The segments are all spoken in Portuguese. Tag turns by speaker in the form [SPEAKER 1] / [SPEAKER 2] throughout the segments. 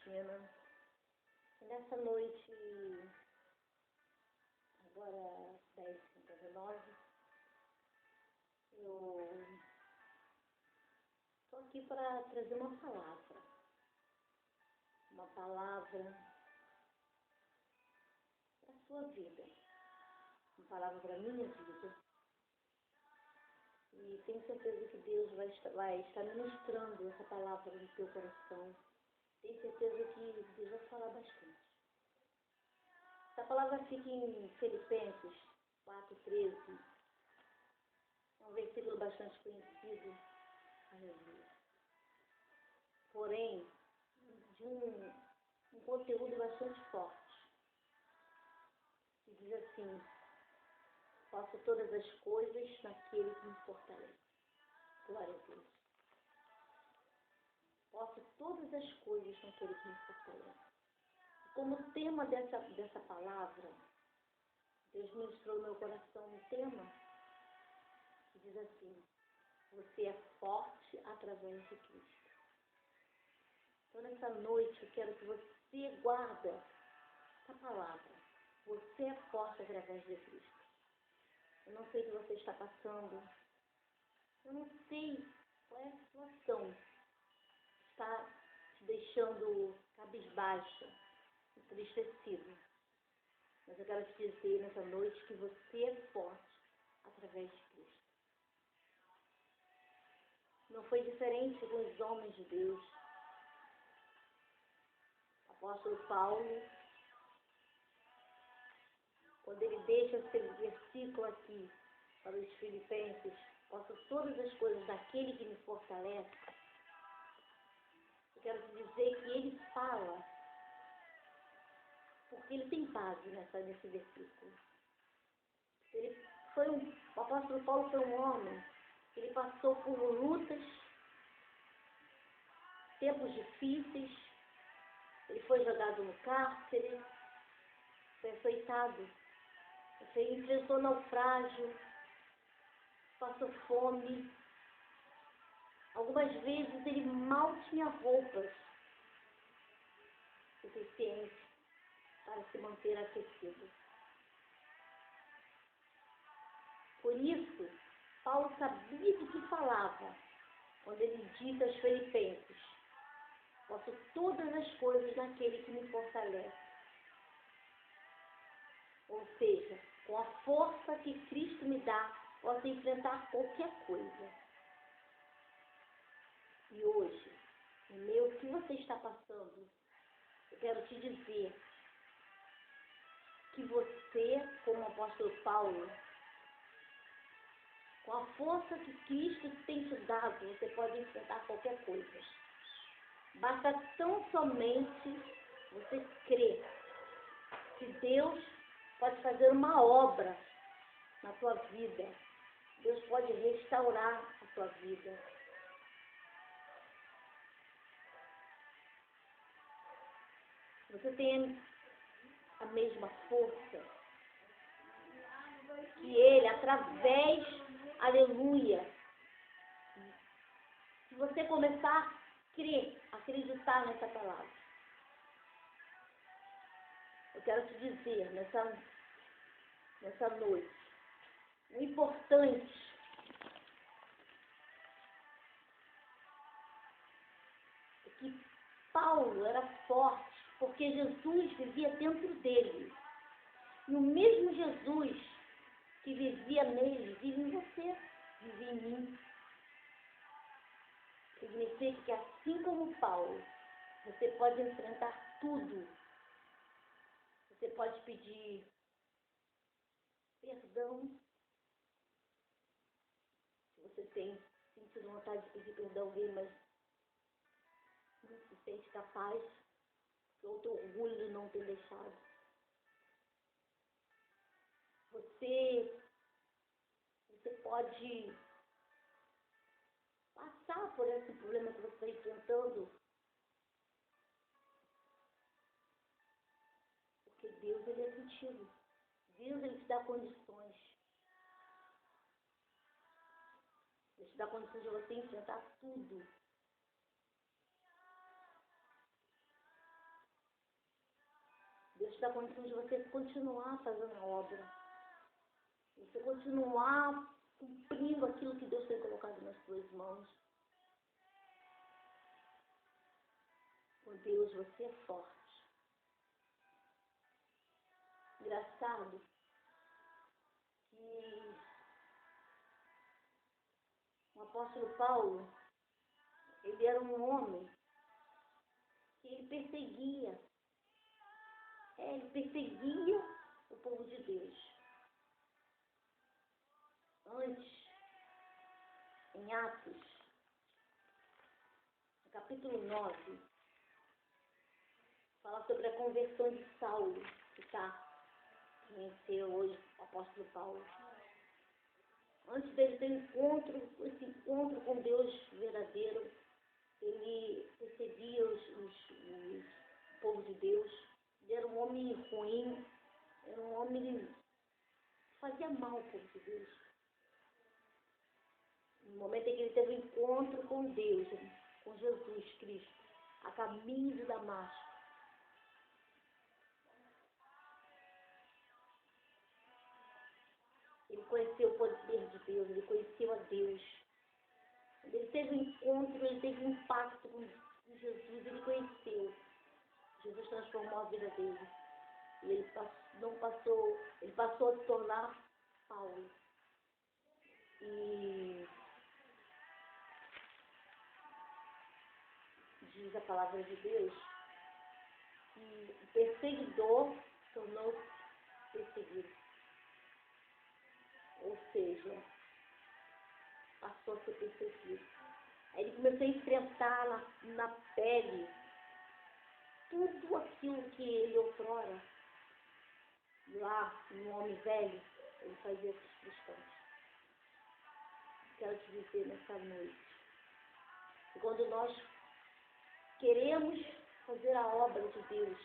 [SPEAKER 1] Cristina. E nessa noite, agora 10h59, eu estou aqui para trazer uma palavra. Uma palavra para a sua vida. Uma palavra para a minha vida. E tenho certeza que Deus vai estar ministrando essa palavra no teu coração. Tenho certeza que Deus vai falar bastante. Essa palavra fica em Filipenses 4:13. É um versículo bastante conhecido. Aleluia. Porém, de um conteúdo bastante forte. Que diz assim: faço todas as coisas naquele que me fortalece. Glória a Deus. Faço todas as coisas naquele que me fortalece. Como tema dessa palavra, Deus ministrou no meu coração um tema que diz assim: você é forte através de Cristo. Então, nessa noite, eu quero que você guarde essa palavra. Você é forte através de Cristo. Eu não sei o que você está passando. Eu não sei qual é a situação que está te deixando cabisbaixa, entristecido. Mas eu quero te dizer nessa noite que você é forte através de Cristo. Não foi diferente com os homens de Deus. O apóstolo Paulo, quando ele deixa esse versículo aqui para os filipenses, faço todas as coisas daquele que me fortalece, eu quero te dizer que ele fala, porque ele tem base nesse versículo. O apóstolo Paulo foi um homem, ele passou por lutas, tempos difíceis, ele foi jogado no cárcere, foi açoitado, ele enfrentou naufrágio, passou fome. Algumas vezes ele mal tinha roupas suficientes para se manter aquecido. Por isso, Paulo sabia de que falava quando ele disse aos filipenses: faço todas as coisas naquele que me fortalece. Ou seja, com a força que Cristo me dá, posso enfrentar qualquer coisa. E hoje, no meio que você está passando, eu quero te dizer que você, como o apóstolo Paulo, com a força que Cristo tem te dado, você pode enfrentar qualquer coisa. Basta tão somente você crer que Deus pode fazer uma obra na tua vida. Deus pode restaurar a tua vida. Você tem a mesma força que Ele, através, aleluia. Se você começar a crer, acreditar nessa palavra, eu quero te dizer nessa noite, o importante é que Paulo era forte, porque Jesus vivia dentro dele. E o mesmo Jesus que vivia nele, vive em você, vive em mim. Significa que assim como Paulo, você pode enfrentar tudo. Você pode pedir perdão. Se você tem sentido vontade de pedir perdão a alguém, mas não se sente capaz, ou teu orgulho de não ter deixado. Você pode passar por esse problema que você está enfrentando, porque Deus, Ele é contigo. Deus, Ele te dá condições. Ele te dá condições de você enfrentar tudo. dá condição de você continuar fazendo a obra. Você continuar cumprindo aquilo que Deus tem colocado nas suas mãos. Com Deus você é forte. Engraçado que o apóstolo Paulo, ele era um homem que ele perseguia o povo de Deus. Antes, em Atos, no capítulo 9, fala sobre a conversão de Saulo, que conheceu hoje o apóstolo Paulo. Antes dele ter esse encontro com Deus verdadeiro, ele perseguia o povo de Deus. Ele era um homem ruim, era um homem que fazia mal ao povo de Deus. No momento em que ele teve um encontro com Deus, com Jesus Cristo, a caminho de Damasco, ele conheceu o poder de Deus, ele conheceu a Deus. Ele teve um encontro, ele teve um impacto com Jesus, ele conheceu. Jesus transformou a vida dele. E ele passou a se tornar Paulo. E diz a palavra de Deus que o perseguidor tornou-se perseguido. Ou seja, passou a ser perseguido. Aí ele começou a enfrentar na pele tudo aquilo que ele outrora, lá no homem velho, ele fazia com os cristãos. Quero te dizer nessa noite que quando nós queremos fazer a obra de Deus,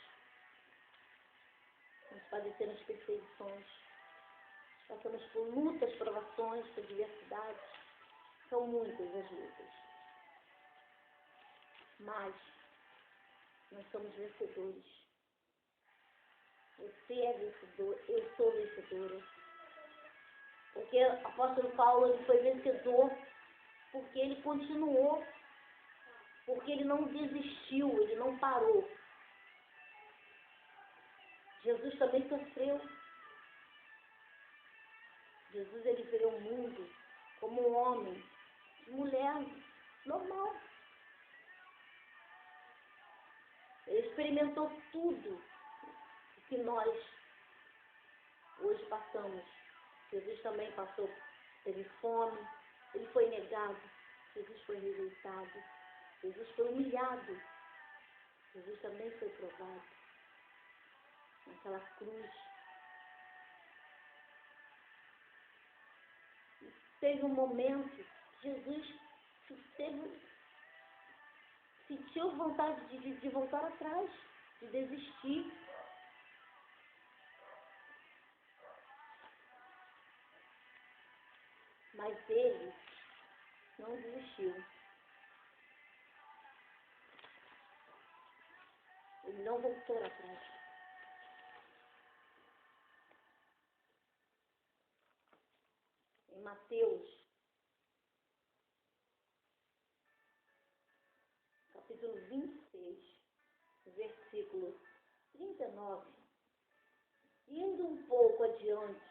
[SPEAKER 1] nós padecemos perseguições, passamos por lutas, provações, por adversidades. São muitas as lutas. Mas nós somos vencedores. Você é vencedor, eu sou vencedora. Porque o apóstolo Paulo ele foi vencedor porque ele continuou, porque ele não desistiu, ele não parou. Jesus também sofreu. Jesus ele veio ao mundo como um homem, mulher, normal. Ele experimentou tudo o que nós hoje passamos. Jesus também passou, teve fome, ele foi negado, Jesus foi rejeitado, Jesus foi humilhado, Jesus também foi provado naquela cruz. E teve um momento que Jesus sentiu vontade de voltar atrás, de desistir. Mas ele não desistiu. Ele não voltou atrás. Em Mateus, capítulo 26, versículo 39, indo um pouco adiante,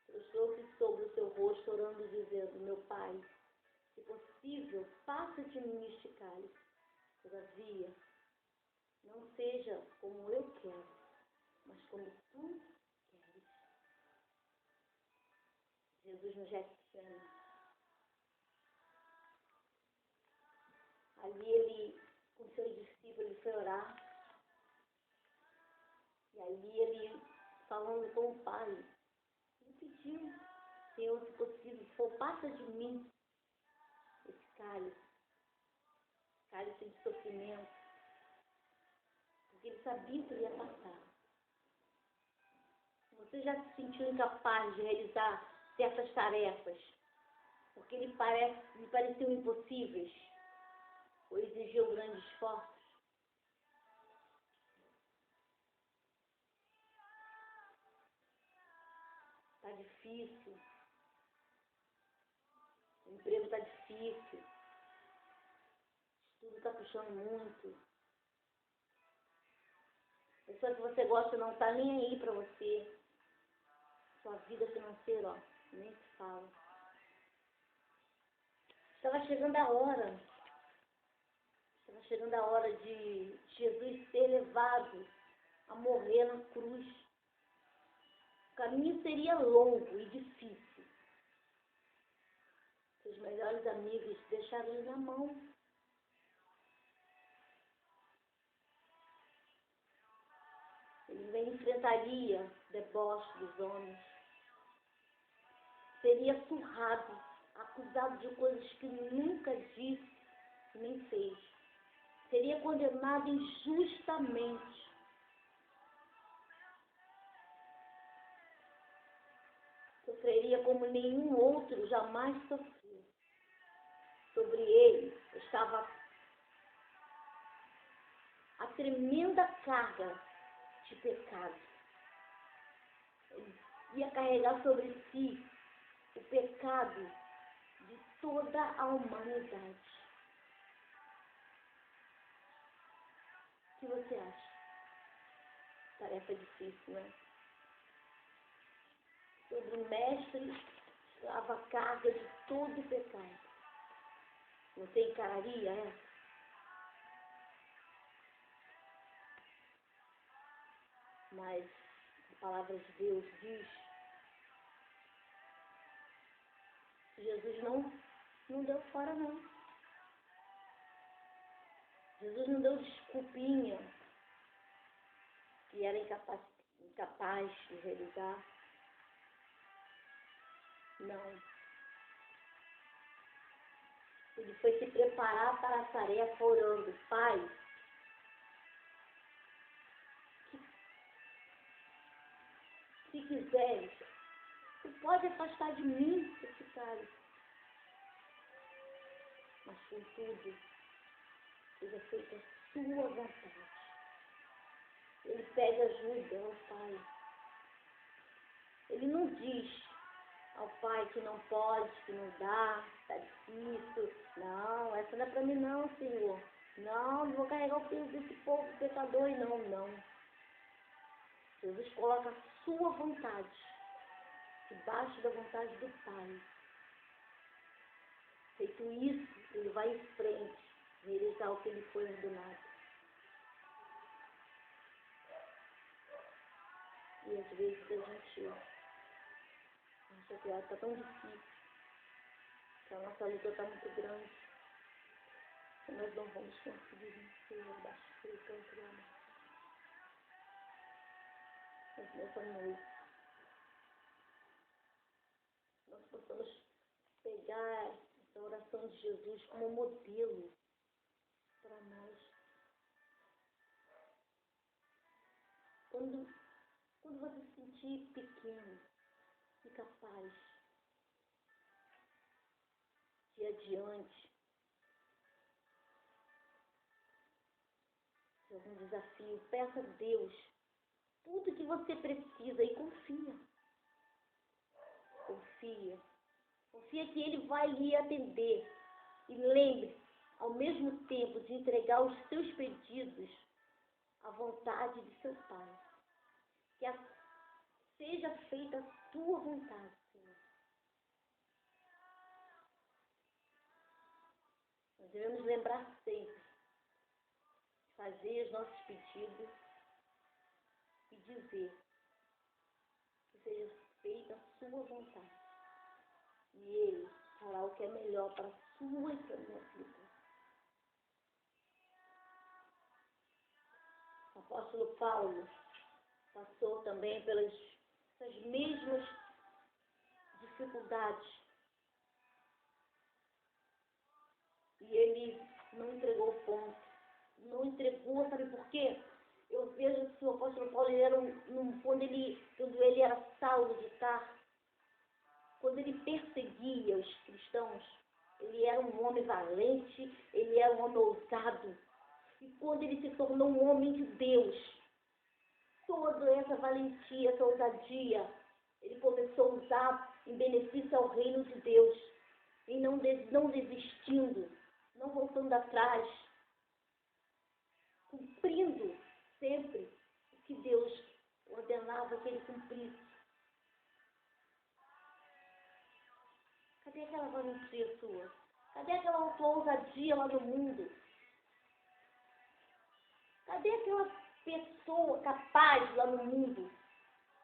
[SPEAKER 1] prostrou-se sobre o seu rosto, orando e dizendo: meu Pai, se possível, passa de mim este cálice. Todavia, não seja como eu quero, mas como tu queres. Jesus no Getsemane. Ali ele, com seus discípulos, ele foi orar. E ali ele, falando com o Pai, ele pediu: Senhor, se possível, passa de mim esse cálice de sofrimento, porque ele sabia que ele ia passar. Você já se sentiu incapaz de realizar certas tarefas, porque lhe pareciam impossíveis, ou exigiu grandes esforços? difícil, o emprego está difícil, tudo está puxando muito. A pessoa que você gosta não está nem aí para você. Sua vida financeira, ó, nem se fala. Estava chegando a hora. Estava chegando a hora de Jesus ser levado a morrer na cruz. O caminho seria longo e difícil. Seus melhores amigos deixaram ele na mão. Ele enfrentaria deboche dos homens. Seria surrado, acusado de coisas que nunca disse nem fez. Seria condenado injustamente. Sofreria como nenhum outro jamais sofreu. Sobre ele estava a tremenda carga de pecado. Ele ia carregar sobre si o pecado de toda a humanidade. O que você acha? Tarefa difícil, né? Sobre o mestre estava a carga de todo o pecado. Você encararia essa? Mas a palavra de Deus diz que Jesus não deu fora, não. Jesus não deu desculpinha que era incapaz de realizar. Não. Ele foi se preparar para a tarefa orando: Pai, se quiseres, tu pode afastar de mim esse cálice. Mas contudo, seja feita a sua vontade. Ele pede ajuda ao Pai. Ele não diz ao Pai que não pode, que não dá, está difícil. Não, essa não é para mim não, Senhor. Não vou carregar o peso desse povo pecador, não. Jesus coloca a sua vontade debaixo da vontade do Pai. Feito isso, ele vai em frente, realizar o que ele foi ordenado. E às vezes a gente acha que está tão difícil, que a nossa luta está muito grande, que nós não vamos conseguir vencer abaixo do canto do amor. Mas nessa noite, nós possamos pegar essa oração de Jesus como modelo para nós. Quando você se sentir pequeno, incapaz de ir adiante de algum desafio, peça a Deus tudo que você precisa e confia. Confia que Ele vai lhe atender. E lembre, ao mesmo tempo, de entregar os seus pedidos à vontade de seu Pai. Que seja feita a tua vontade, Senhor. Nós devemos lembrar sempre de fazer os nossos pedidos e dizer que seja feita a sua vontade. E Ele fará o que é melhor para a sua e para a minha vida. O apóstolo Paulo passou também pelas mesmas dificuldades. E ele não entregou o ponto. Não entregou, sabe por quê? Eu vejo que o apóstolo Paulo era quando ele era Saulo de Tarso, quando ele perseguia os cristãos, ele era um homem valente, ele era um homem ousado. E quando ele se tornou um homem de Deus, toda essa valentia, essa ousadia Ele começou a usar em benefício ao reino de Deus, e não desistindo, não voltando atrás, cumprindo sempre o que Deus ordenava que ele cumprisse. Cadê aquela valentia sua? Cadê aquela tua ousadia lá no mundo? Cadê aquela pessoa capaz lá no mundo?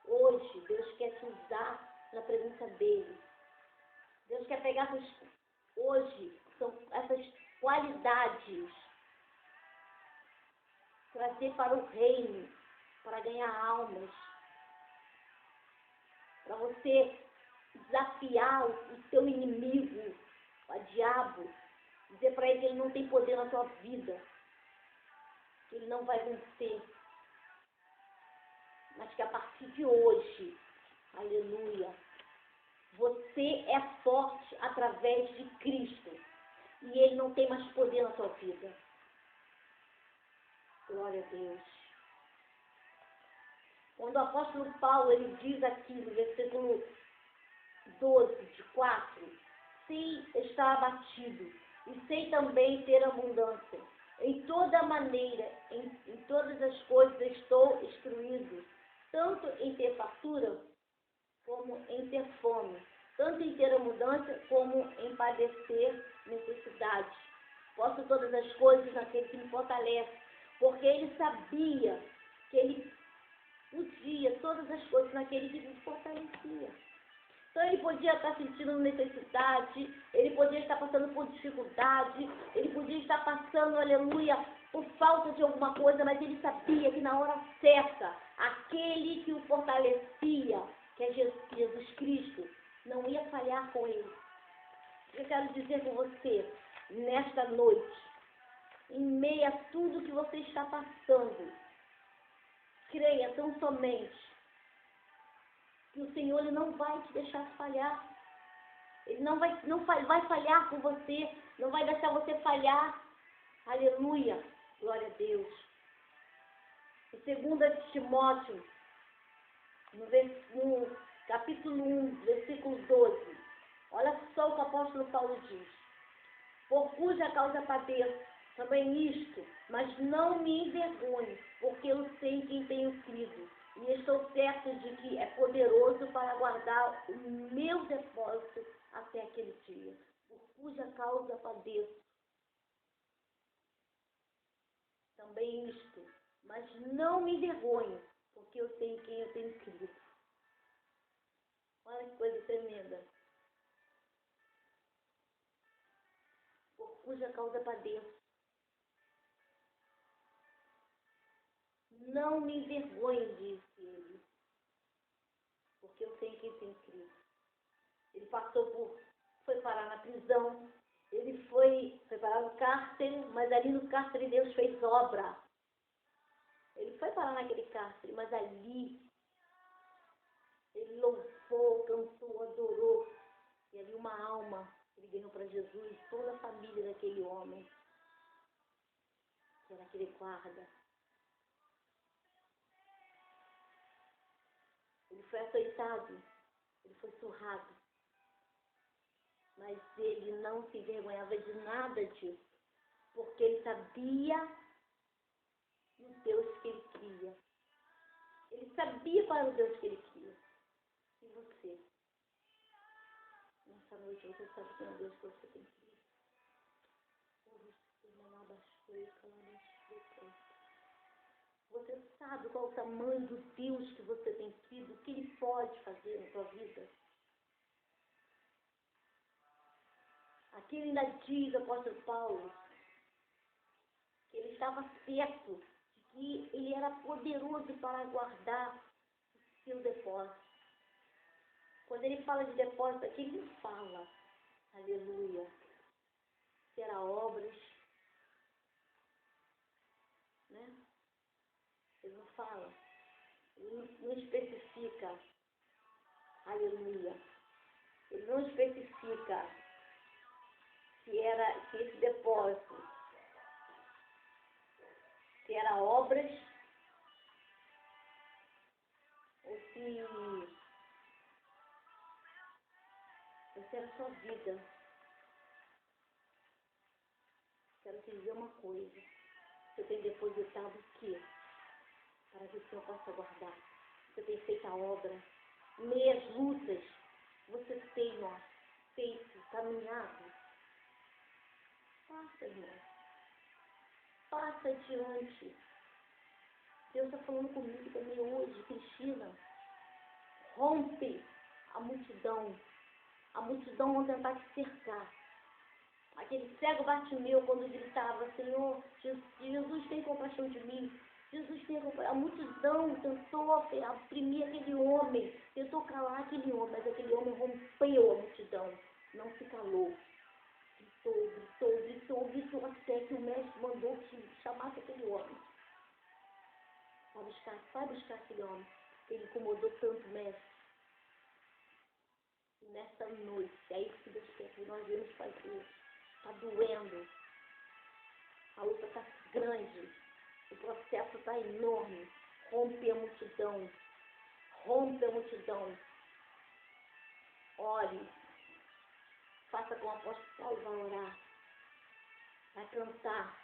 [SPEAKER 1] Hoje, Deus quer te usar na presença dele. Deus quer pegar hoje, são essas qualidades, trazer para o reino, para ganhar almas, para você desafiar o teu inimigo, o diabo, dizer para ele que ele não tem poder na tua vida, que ele não vai vencer, mas que a partir de hoje, aleluia, você é forte através de Cristo e ele não tem mais poder na tua vida. Glória a Deus. Quando o apóstolo Paulo ele diz aqui no versículo 12 de 4, sei estar abatido e sei também ter abundância. Em toda maneira, em todas as coisas estou instruído, tanto em ter fartura como em ter fome, tanto em ter abundância como em padecer necessidade. Posso todas as coisas naquele que me fortalece, porque ele sabia que ele podia todas as coisas naquele que me fortalecia. Então ele podia estar sentindo necessidade, ele podia estar passando por dificuldade, ele podia estar passando, aleluia, por falta de alguma coisa, mas ele sabia que na hora certa, aquele que o fortalecia, que é Jesus Cristo, não ia falhar com ele. Eu quero dizer com você, nesta noite, em meio a tudo que você está passando, creia tão somente que o Senhor ele não vai te deixar falhar. Ele não vai falhar com você, não vai deixar você falhar. Aleluia, glória a Deus. Em 2 Timóteo, no capítulo 1, versículo 12, olha só o que o apóstolo Paulo diz. Por cuja causa padeço também isto, mas não me envergonhe, porque eu sei quem tenho crido, e estou certo de que é poderoso para guardar o meu depósito até aquele dia. Por cuja causa padeço também isto, mas não me envergonhe, porque eu sei quem eu tenho crido. Olha que coisa tremenda. Por cuja causa padeço. Não me envergonhe, disse ele, porque eu sei quem tem crido. Ele foi parar na prisão, ele foi parar no cárcere, mas ali no cárcere Deus fez obra. Ele foi parar naquele cárcere, mas ali ele louvou, cantou, adorou. E ali uma alma ele ganhou para Jesus, toda a família daquele homem, que era aquele guarda. Ele foi açoitado, ele foi surrado, mas ele não se envergonhava de nada disso, porque ele sabia no Deus que ele cria. Ele sabia qual era o Deus que ele cria. E você? Nessa noite você sabe quem é o Deus que você tem crido. Você sabe qual é o tamanho do Deus que você tem sido, o que ele pode fazer na sua vida? Aqui ele ainda diz, apóstolo Paulo, que ele estava certo de que ele era poderoso para guardar o seu depósito. Quando ele fala de depósito aqui, ele não fala, aleluia, que era obras, né? Ele não fala, ele não especifica, aleluia. Ele não especifica se esse depósito, se era obras, ou se quero sua vida. Quero te dizer uma coisa. Você tem depositado o quê? Para que o Senhor possa guardar. Você tem feito a obra. Meias lutas. Você tem, feito, caminhado. Passa, irmão. Passa adiante. Deus está falando comigo também hoje, Cristina. Rompe a multidão. A multidão vão tentar te cercar. Aquele cego Bartimeu, quando gritava, Senhor, Jesus tem compaixão de mim. Jesus tem compaixão. A multidão tentou oprimir aquele homem, tentou calar aquele homem, mas aquele homem rompeu a multidão, não se calou. Gritou até que o mestre mandou que chamasse aquele homem. Vai buscar aquele homem. Ele incomodou tanto o mestre. E nessa noite, é isso que Deus quer que nós vamos fazer. Está doendo. A luta está grande. O processo está enorme. Rompe a multidão. Rompe a multidão. Ore. Faça como o apóstolo Paulo vai orar. Vai cantar.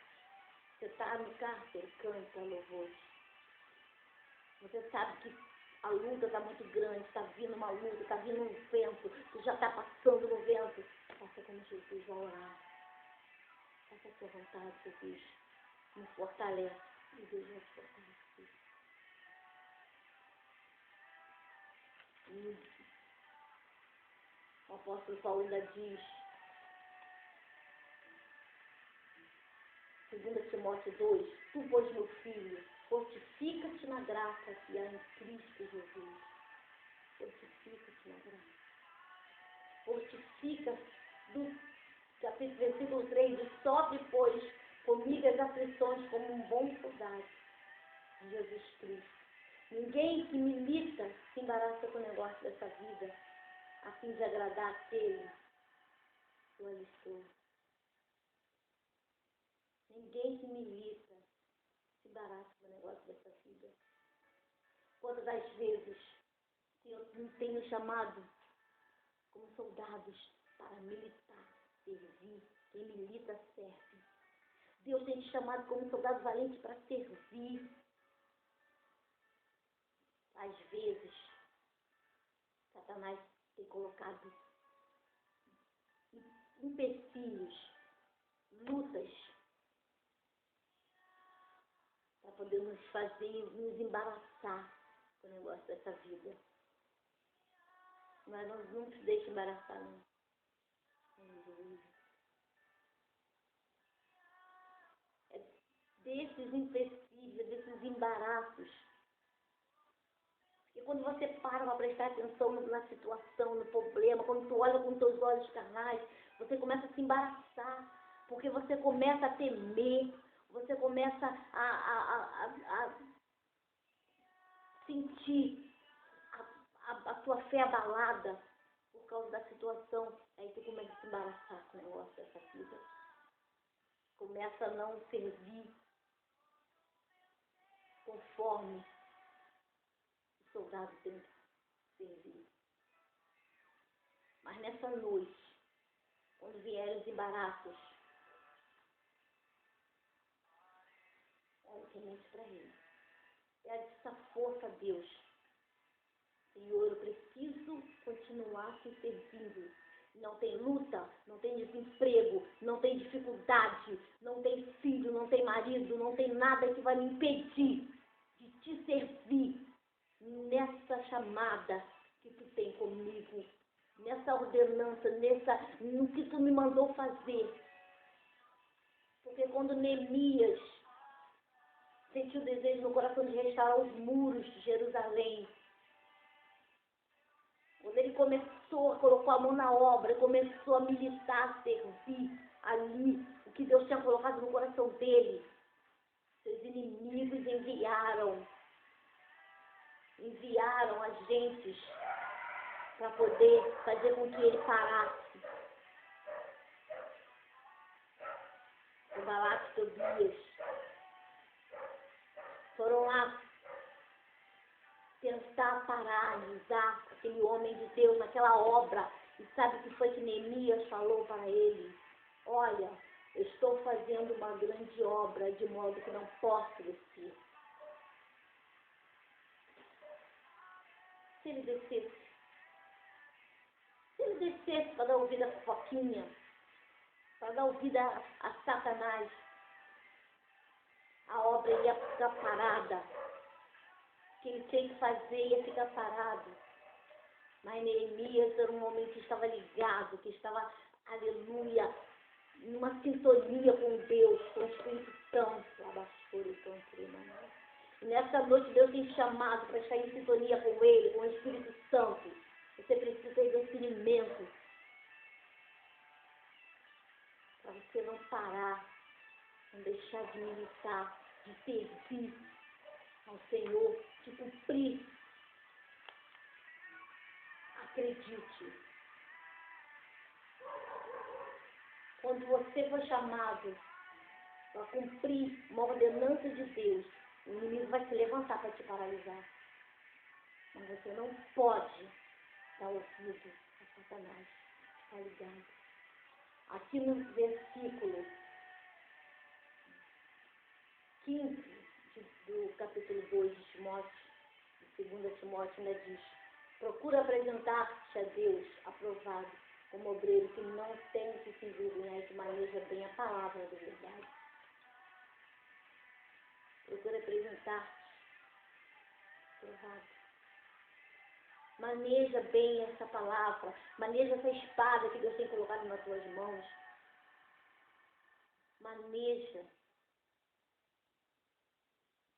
[SPEAKER 1] Você está no cárcere, canta louvor. Você sabe que a luta está muito grande, está vindo uma luta, está vindo um vento, tu já está passando no vento. Faça como Jesus vai orar. Faça a sua vontade, Jesus. Me fortalece. E Deus vai te fortalecer. O apóstolo Paulo ainda diz, 2 Timóteo 2, tu, pois, meu filho, fortifica-te na graça que há em Cristo Jesus. Fortifica-te na graça. Fortifica, do capítulo, versículo 3, diz, sofre, pois, comigo as aflições como um bom soldado de Jesus Cristo. Ninguém que milita se embaraça com o negócio dessa vida, a fim de agradar aquele que o alistou. Ninguém que milita se embaraça com o negócio dessa vida. Quantas das vezes eu tenho chamado como soldados para militar, servir. Quem milita serve. Deus tem te chamado como soldado valente para servir. Às vezes, Satanás tem colocado empecilhos, lutas, para poder nos fazer, nos embaraçar com o negócio dessa vida. Mas não se deixe embaraçar, não. É desses empecilhos, desses embaraços. E quando você para prestar atenção na situação, no problema, quando tu olha com teus olhos carnais, você começa a se embaraçar, porque você começa a temer, você começa a sentir a tua fé abalada por causa da situação. Aí tu começa a se embaraçar com o negócio dessa vida. Começa a não servir conforme o soldado tem que servir. Mas nessa noite, quando vierem os embaraços, olha somente para Ele. Pede essa força a Deus. Senhor, eu preciso continuar te servindo. Não tem luta, não tem desemprego, não tem dificuldade, não tem filho, não tem marido, não tem nada que vai me impedir de te servir nessa chamada que tu tem comigo, nessa ordenança, no que tu me mandou fazer. Porque quando Neemias sentiu o desejo no coração de restaurar os muros de Jerusalém, quando ele colocou a mão na obra, começou a militar, a servir ali, o que Deus tinha colocado no coração dele, seus inimigos enviaram agentes para poder fazer com que ele parasse. Sanbalate e Tobias foram lá tentar paralisar aquele homem de Deus naquela obra E sabe o que foi que Neemias falou para ele? Olha, eu estou fazendo uma grande obra, de modo que não posso descer. Se ele descesse para dar ouvido à fofoquinha, para dar ouvido a Satanás, a obra ia ficar parada. O que ele tinha que fazer ia ficar parado. Mas Neemias era um homem que estava ligado, que estava, aleluia, numa sintonia com Deus, com o Espírito Santo. E nessa noite Deus tem chamado para estar em sintonia com Ele, com o Espírito Santo. Você precisa ter discernimento para você não parar, não deixar de militar, de servir ao Senhor, de cumprir. Acredite. Quando você for chamado para cumprir uma ordenança de Deus, o inimigo vai se levantar para te paralisar. Mas você não pode dar ouvido a Satanás. Está ligado? Aqui no versículo 15 do capítulo 2 de Timóteo, de 2 Timóteo, ainda diz: procura apresentar-te a Deus aprovado, como obreiro que não tem que se envergonhar, que maneja bem a palavra da verdade. Procura apresentar-te aprovado. Maneja bem essa palavra, maneja essa espada que Deus tem colocado nas tuas mãos. Maneja.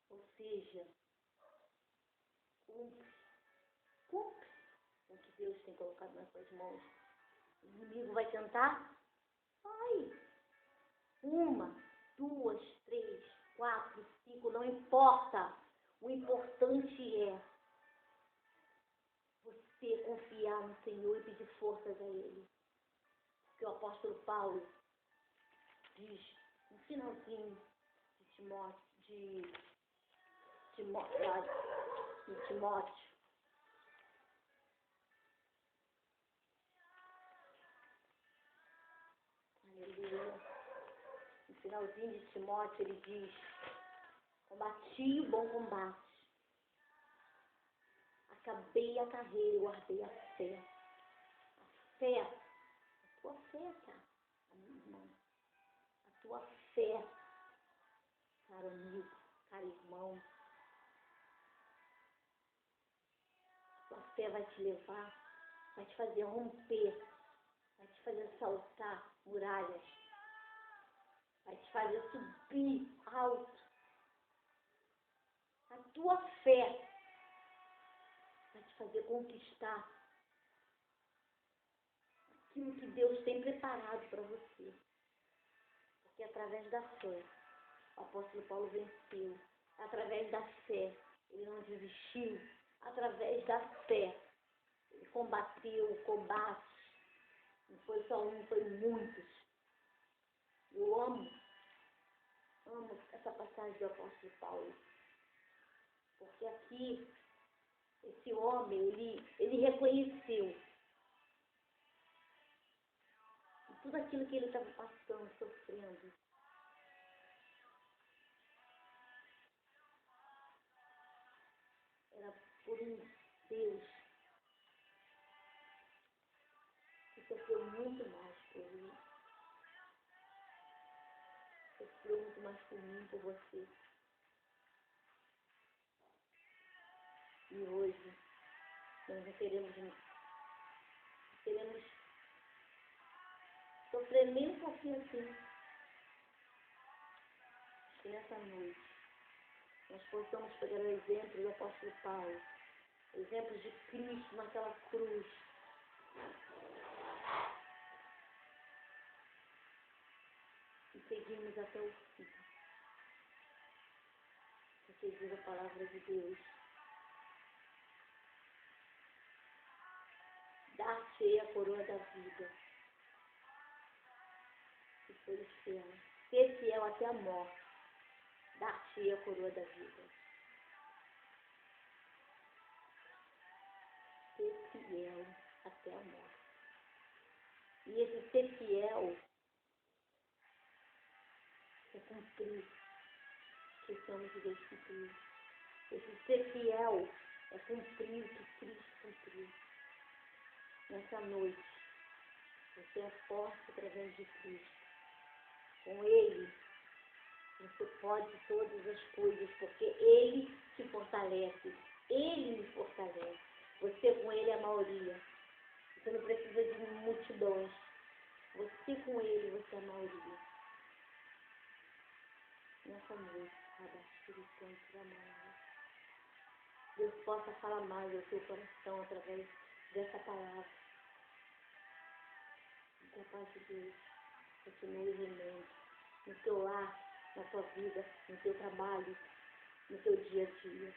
[SPEAKER 1] Ou seja, cumpre com o que Deus tem colocado nas tuas mãos. O inimigo vai tentar? Vai. 1, 2, 3, 4, 5, não importa. O importante é você confiar no Senhor e pedir forças a Ele. Porque o apóstolo Paulo diz no finalzinho de Timóteo, aleluia, no finalzinho de Timóteo ele diz: combati o bom combate, acabei a carreira e guardei a fé. A fé, a tua fé, cara, minha irmã, a tua fé, caro amigo, caro irmão, a tua fé vai te levar, vai te fazer romper, vai te fazer saltar muralhas, vai te fazer subir alto. A tua fé vai te fazer conquistar aquilo que Deus tem preparado para você. Porque através da fé, o apóstolo Paulo venceu. Através da fé, ele não desistiu. Através da fé, ele combateu o combate. Não foi só um, foi muitos. Eu amo essa passagem do apóstolo Paulo. Porque aqui, esse homem, ele reconheceu tudo aquilo que ele estava passando, sofrendo. Era por um Deus que sofreu muito mais por ele. Sofreu muito mais por mim, por você. E hoje, nós não queremos sofrer nem um pouquinho assim. Que nessa noite, nós possamos pegar o exemplo do apóstolo Paulo, exemplos de Cristo naquela cruz. E seguimos até o fim. Porque diz a palavra de Deus: dar-te a coroa da vida. Se fores fiel, ser fiel até a morte, dar-te a coroa da vida. Ser fiel até a morte. E esse ser fiel é cumprir o que esse homem de Deus cumpriu. Esse ser fiel é cumprir o que Cristo cumpriu. Nessa noite, você é forte através de Cristo. Com Ele, você pode todas as coisas, porque Ele te fortalece. Ele me fortalece. Você com Ele é a maioria. Você não precisa de multidões. Você com Ele, você é a maioria. Nessa noite, Espírito Santo da mão. Deus possa falar mais ao seu coração através dessa palavra. Que a paz de Deus continue reinando no teu lar, na tua vida, no teu trabalho, no teu dia a dia.